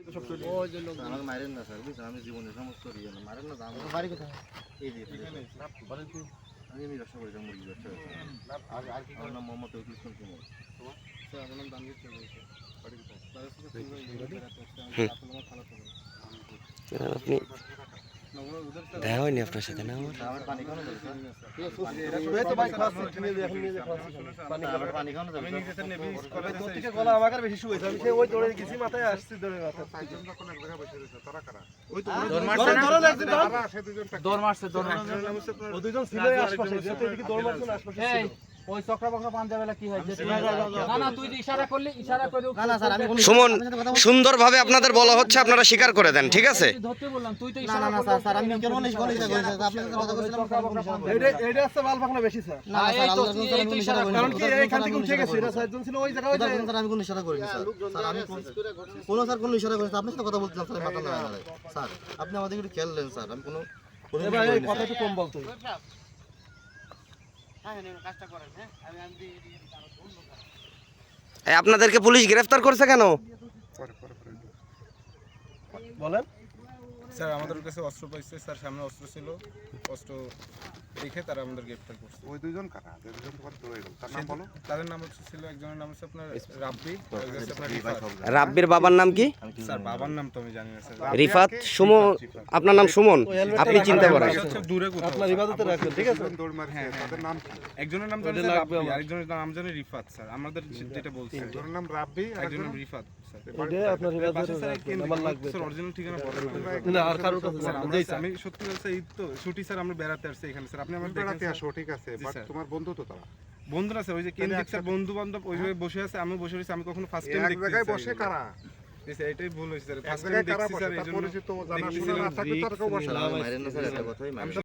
আমাকে মারেন না স্যার, বুঝছেন? আমি জীবনের সমস্ত মারেন না। বাড়ি কোথায়? এই যে আমি ব্যবসা করি, মুরগি ব্যবসা। আমার নাম মোহাম্মদ তৌহিদুল ইসলাম সুমন। স্যার আমার নাম দানবীর চৌধুরী। আপনি দেখা হয়নি আপনার সাথে না? আমার পানি খাওয়ানো যাবে স্যার? সুমন, সুন্দরভাবে আপনাদের বলা হচ্ছে, আপনারা স্বীকার করে দেন, ঠিক আছে? আপনি আমাদের একটু খেয়াল নেন স্যার। আমি কোনো কথা একটু কম বলতো। আপনাদেরকে পুলিশ গ্রেফতার করছে কেন? বলেন স্যার আমাদের কাছে অস্ত্র পাইছে স্যার, সামনে অস্ত্র ছিল, অস্ত্র দেখে তারা আমাদের গ্রেফতার করছে। ওই দুইজন কারা? যে দুজন পরে ধরে গেল তার নাম বলো। তাদের নাম ছিল, একজনের নাম হচ্ছে আপনার রাব্বি, আরেকজন হচ্ছে আপনার রিফাত। রাব্বির বাবার নাম কি? স্যার বাবার নাম তো আমি জানি না স্যার। রিফাত। সুমন, আপনার নাম সুমন, আপনি চিন্তা করেন। দূরে কোথাও আপনার ইবাদতে রাখবেন, ঠিক আছে? দৌড় মারছে তাদের নাম কি? একজনের নাম জানি রাব্বি, আরেকজনের নাম জানি রিফাত স্যার। আমাদের যেটা বলছে একজনের নাম রাব্বি আর একজনের নাম রিফাত স্যার। এটা আপনার ইবাদতে রাখবেন, আমার লাগবে স্যার অরিজিনাল ঠিকানা বলেন না। আর কারোর কাছে স্যার। যাবেন না। আমি সত্যি বলছি, এই তো ছুটি স্যার, আমরা বেড়াতে আসছি এখানে স্যার। আপনি আমার বেড়াতে আসো, ঠিক আছে, বাট তোমার বন্ধু তো তারা বন্ধু না স্যার, ওই যে কেন্দ্রিক স্যার বন্ধু বান্ধব ওইভাবে বসে আছে, আমি বসে রয়েছি। আমি কখনো ফার্স্ট টাইম এক দেখছি জায়গায় বসে কারা? এটাই ভুল হয়েছে স্যার। এক ফার্স্ট টাইম জায়গায় কারা দেখছি বসে? স্যার, তার এইজন্য পরিচিত জানাশোনা না থাকলে তার কেউ বসে না। মারেন না স্যার, একটা কথাই মারেন।